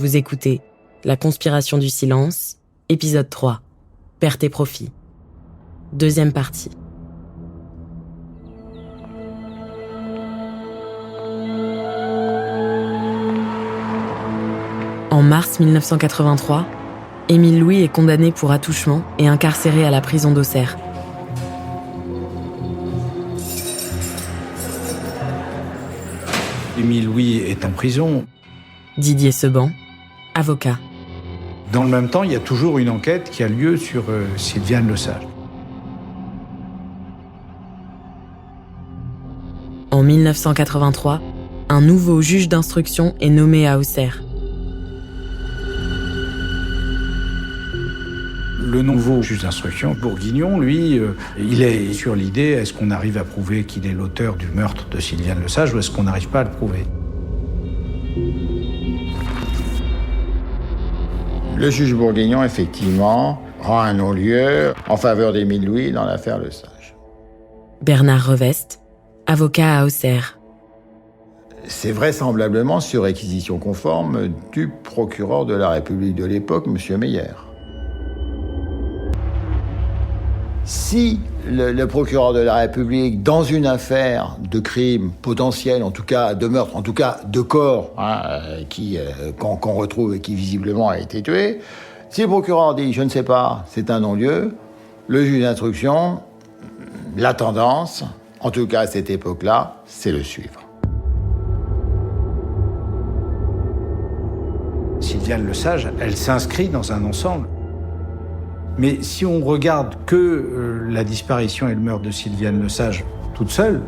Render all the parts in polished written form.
Vous écoutez La conspiration du silence, épisode 3, Perte et profit. Deuxième partie. En mars 1983, Émile Louis est condamné pour attouchement et incarcéré à la prison d'Auxerre. Émile Louis est en prison. Didier Seban, avocat. Dans le même temps, il y a toujours une enquête qui a lieu sur Sylviane Lesage. En 1983, un nouveau juge d'instruction est nommé à Auxerre. Le nouveau juge d'instruction, Bourguignon, lui, il est sur l'idée, est-ce qu'on arrive à prouver qu'il est l'auteur du meurtre de Sylviane Lesage ou est-ce qu'on n'arrive pas à le prouver ? Le juge Bourguignon, effectivement, rend un non-lieu en faveur d'Émile Louis dans l'affaire Lesage. Bernard Revest, avocat à Auxerre. C'est vraisemblablement sur réquisition conforme du procureur de la République de l'époque, M. Meyer. Si le procureur de la République, dans une affaire de crime potentiel, en tout cas de meurtre, en tout cas de corps, qu'on retrouve et qui visiblement a été tué, si le procureur dit « je ne sais pas, c'est un non-lieu », le juge d'instruction, la tendance, en tout cas à cette époque-là, c'est le suivre. Sylviane Lesage, elle s'inscrit dans un ensemble. Mais si on regarde que la disparition et le meurtre de Sylviane Lesage toute seule,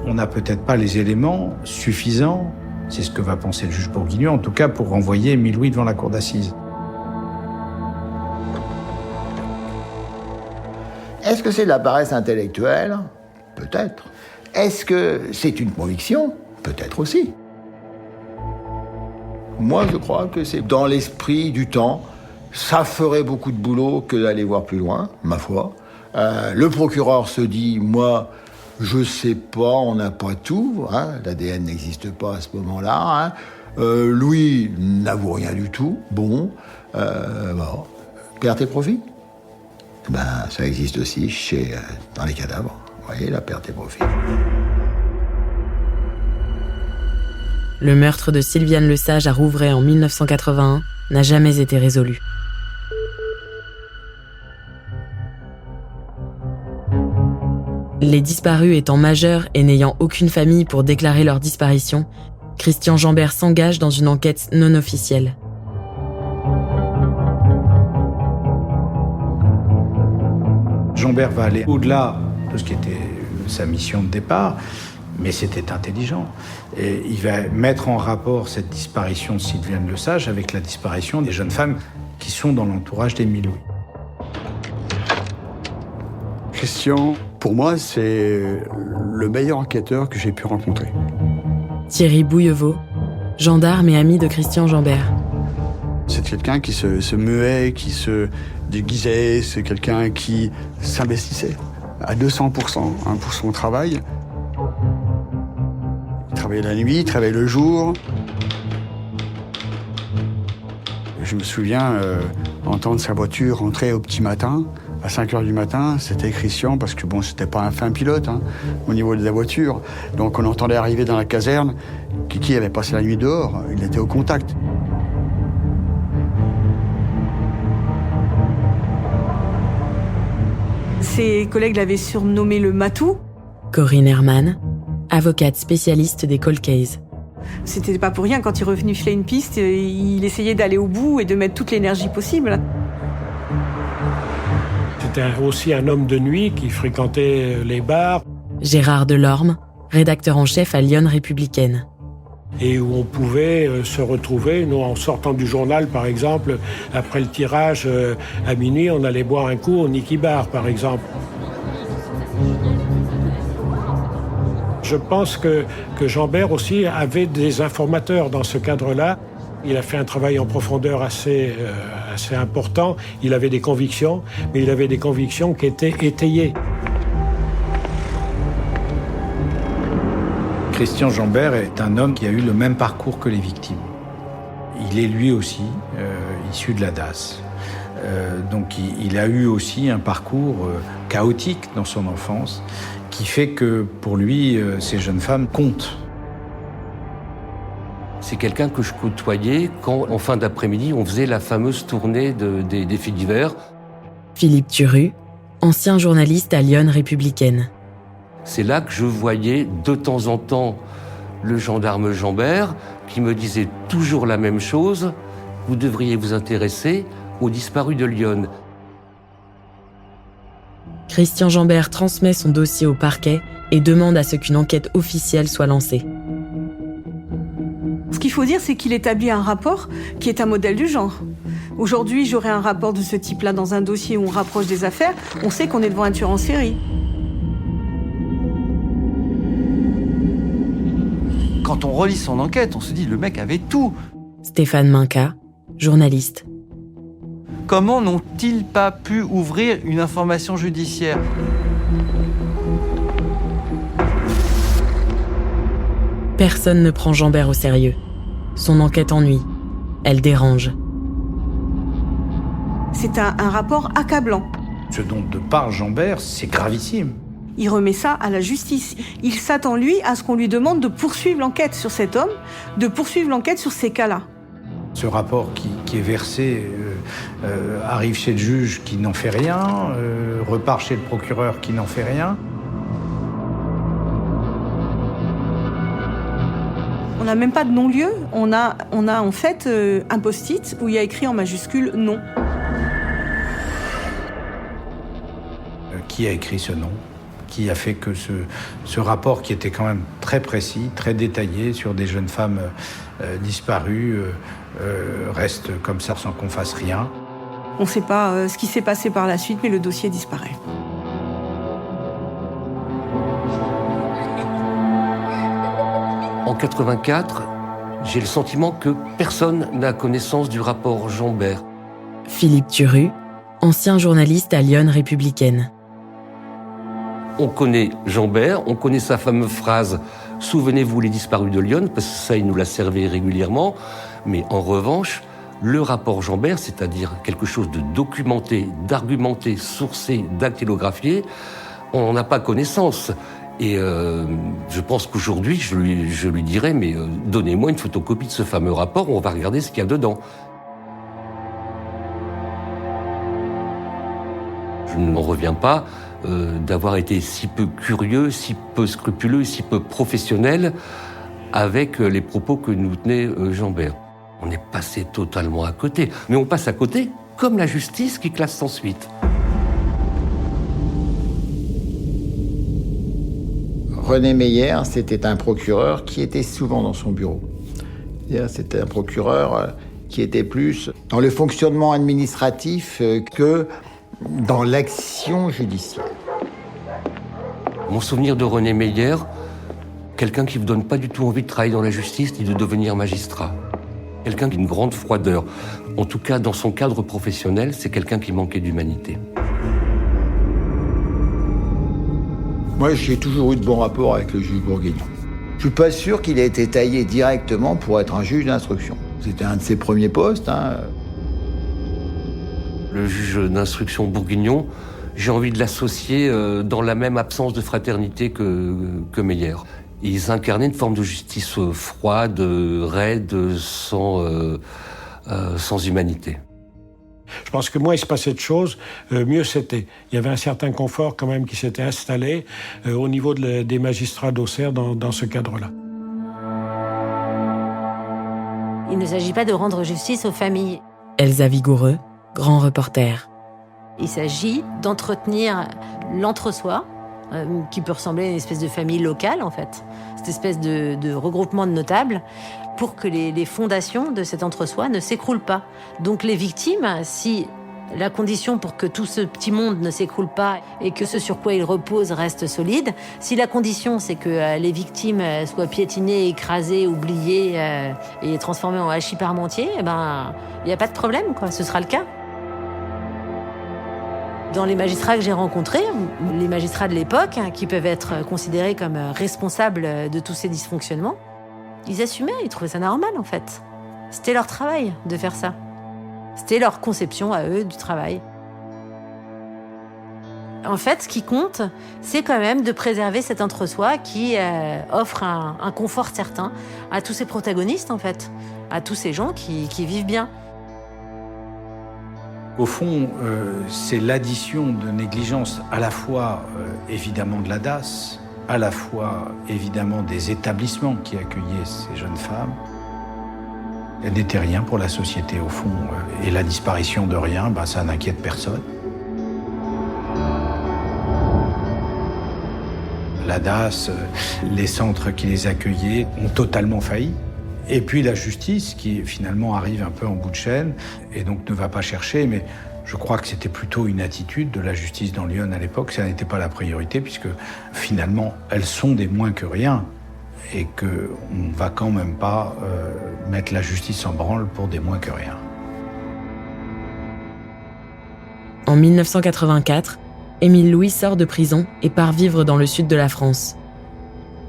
on n'a peut-être pas les éléments suffisants, c'est ce que va penser le juge Bourguignon, en tout cas pour renvoyer Émile Louis devant la cour d'assises. Est-ce que c'est de la paresse intellectuelle ? Peut-être. Est-ce que c'est une conviction ? Peut-être aussi. Moi, je crois que c'est dans l'esprit du temps. Ça ferait beaucoup de boulot que d'aller voir plus loin, ma foi. Le procureur se dit, moi, je sais pas, on n'a pas tout, l'ADN n'existe pas à ce moment-là. Louis n'avoue rien du tout. Bon. Perte et profit ? Ça existe aussi dans les cadavres. Vous voyez, la perte et profit. Le meurtre de Sylviane Lesage à Rouvray en 1981 n'a jamais été résolu. Les disparus étant majeurs et n'ayant aucune famille pour déclarer leur disparition, Christian Jambert s'engage dans une enquête non officielle. Jambert va aller au-delà de ce qui était sa mission de départ, mais c'était intelligent. Et il va mettre en rapport cette disparition de Sylviane Lesage avec la disparition des jeunes femmes qui sont dans l'entourage d'Émile Louis. Christian, pour moi, c'est le meilleur enquêteur que j'ai pu rencontrer. Thierry Bouillevaux, gendarme et ami de Christian Jambert. C'est quelqu'un qui se muait, qui se déguisait, c'est quelqu'un qui s'investissait à 200% pour son travail. Il travaillait la nuit, il travaillait le jour. Je me souviens entendre sa voiture rentrer au petit matin. À 5h du matin, c'était Christian, parce que c'était pas un fin pilote au niveau de la voiture. Donc on entendait arriver dans la caserne, Kiki avait passé la nuit dehors, il était au contact. Ses collègues l'avaient surnommé le Matou. Corinne Herman, avocate spécialiste des cold cases. C'était pas pour rien, quand il reniflait une piste, il essayait d'aller au bout et de mettre toute l'énergie possible. C'était aussi un homme de nuit qui fréquentait les bars. Gérard Delorme, rédacteur en chef à Lyon Républicaine. Et où on pouvait se retrouver, nous en sortant du journal par exemple, après le tirage à minuit, on allait boire un coup au Niki Bar par exemple. Je pense que Jambert aussi avait des informateurs dans ce cadre-là. Il a fait un travail en profondeur assez important. Il avait des convictions, mais il avait des convictions qui étaient étayées. Christian Jambert est un homme qui a eu le même parcours que les victimes. Il est lui aussi issu de la DAS. Donc il a eu aussi un parcours chaotique dans son enfance qui fait que pour lui, ces jeunes femmes comptent. C'est quelqu'un que je côtoyais quand, en fin d'après-midi, on faisait la fameuse tournée des faits divers. Philippe Turu, ancien journaliste à Lyon Républicaine. C'est là que je voyais de temps en temps le gendarme Jambert qui me disait toujours la même chose. Vous devriez vous intéresser aux disparus de Lyon. Christian Jambert transmet son dossier au parquet et demande à ce qu'une enquête officielle soit lancée. Ce qu'il faut dire, c'est qu'il établit un rapport qui est un modèle du genre. Aujourd'hui, j'aurais un rapport de ce type-là dans un dossier où on rapproche des affaires, on sait qu'on est devant un tueur en série. Quand on relit son enquête, on se dit le mec avait tout. Stéphane Minka, journaliste. Comment n'ont-ils pas pu ouvrir une information judiciaire ? Personne ne prend Jambert au sérieux. Son enquête ennuie. Elle dérange. C'est un rapport accablant. Ce dont de parle Jambert, c'est gravissime. Il remet ça à la justice. Il s'attend, lui, à ce qu'on lui demande de poursuivre l'enquête sur cet homme, de poursuivre l'enquête sur ces cas-là. Ce rapport qui est versé arrive chez le juge qui n'en fait rien, repart chez le procureur qui n'en fait rien. On n'a même pas de non-lieu. On a en fait un post-it où il y a écrit en majuscule « non ». Qui a écrit ce nom ? Qui a fait que ce rapport, qui était quand même très précis, très détaillé sur des jeunes femmes disparues, reste comme ça sans qu'on fasse rien. On ne sait pas ce qui s'est passé par la suite, mais le dossier disparaît. En 84, j'ai le sentiment que personne n'a connaissance du rapport Jambert. Philippe Turu, ancien journaliste à Lyon Républicaine. On connaît Jambert, on connaît sa fameuse phrase « Souvenez-vous les disparus de Lyon », parce que ça, il nous l'a servi régulièrement. Mais en revanche, le rapport Jambert, c'est-à-dire quelque chose de documenté, d'argumenté, sourcé, dactylographié, on n'en a pas connaissance. Et je pense qu'aujourd'hui, je lui dirais, mais donnez-moi une photocopie de ce fameux rapport, on va regarder ce qu'il y a dedans. Je n'en reviens pas d'avoir été si peu curieux, si peu scrupuleux, si peu professionnel avec les propos que nous tenait Jambert. On est passé totalement à côté. Mais on passe à côté comme la justice qui classe sans suite. René Meyer, c'était un procureur qui était souvent dans son bureau. C'était un procureur qui était plus dans le fonctionnement administratif que dans l'action judiciaire. Mon souvenir de René Meyer, quelqu'un qui ne vous donne pas du tout envie de travailler dans la justice ni de devenir magistrat. Quelqu'un d'une grande froideur. En tout cas, dans son cadre professionnel, c'est quelqu'un qui manquait d'humanité. Moi, j'ai toujours eu de bons rapports avec le juge Bourguignon. Je suis pas sûr qu'il ait été taillé directement pour être un juge d'instruction. C'était un de ses premiers postes. Le juge d'instruction Bourguignon, j'ai envie de l'associer dans la même absence de fraternité que Meyer. Ils incarnaient une forme de justice froide, raide, sans humanité. Je pense que moins il se passait de choses, mieux c'était. Il y avait un certain confort quand même qui s'était installé au niveau des magistrats d'Auxerre dans ce cadre-là. Il ne s'agit pas de rendre justice aux familles. Elsa Vigoureux, grand reporter. Il s'agit d'entretenir l'entre-soi, qui peut ressembler à une espèce de famille locale, en fait. Cette espèce de regroupement de notables, pour que les fondations de cet entre-soi ne s'écroulent pas. Donc les victimes, si la condition pour que tout ce petit monde ne s'écroule pas et que ce sur quoi il repose reste solide, si la condition c'est que les victimes soient piétinées, écrasées, oubliées et transformées en hachis parmentier, il n'y a pas de problème, quoi. Ce sera le cas. Dans les magistrats que j'ai rencontrés, les magistrats de l'époque, qui peuvent être considérés comme responsables de tous ces dysfonctionnements, ils assumaient, ils trouvaient ça normal en fait. C'était leur travail de faire ça. C'était leur conception à eux du travail. En fait, ce qui compte, c'est quand même de préserver cet entre-soi qui offre un confort certain à tous ces protagonistes, en fait, à tous ces gens qui vivent bien. Au fond, c'est l'addition de négligences à la fois, évidemment, de la DAS, à la fois, évidemment, des établissements qui accueillaient ces jeunes femmes. Elle n'était rien pour la société, au fond. Et la disparition de rien, ça n'inquiète personne. La DAS, les centres qui les accueillaient ont totalement failli. Et puis la justice, qui finalement arrive un peu en bout de chaîne, et donc ne va pas chercher, mais je crois que c'était plutôt une attitude de la justice dans Lyon à l'époque, ça n'était pas la priorité, puisque finalement, elles sont des moins que rien, et qu'on ne va quand même pas mettre la justice en branle pour des moins que rien. En 1984, Émile Louis sort de prison et part vivre dans le sud de la France.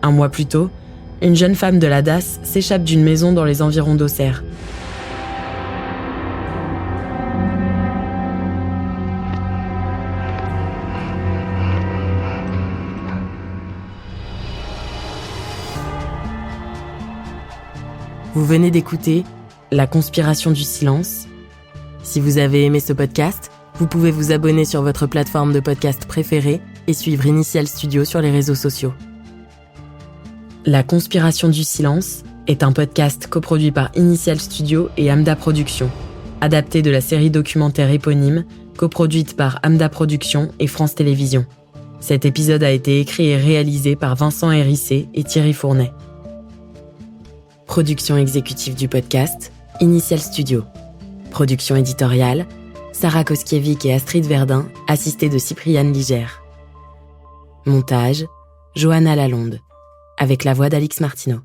Un mois plus tôt, une jeune femme de la DAS s'échappe d'une maison dans les environs d'Auxerre. Vous venez d'écouter La conspiration du silence. Si vous avez aimé ce podcast, vous pouvez vous abonner sur votre plateforme de podcast préférée et suivre Initial Studio sur les réseaux sociaux. La conspiration du silence est un podcast coproduit par Initial Studio et Amda Productions, adapté de la série documentaire éponyme, coproduite par Amda Productions et France Télévisions. Cet épisode a été écrit et réalisé par Vincent Hérissé et Thierry Fournet. Production exécutive du podcast, Initial Studio. Production éditoriale, Sarah Koskiewicz et Astrid Verdun, assistées de Cypriane Ligère. Montage, Johanna Lalonde, avec la voix d'Alix Martineau.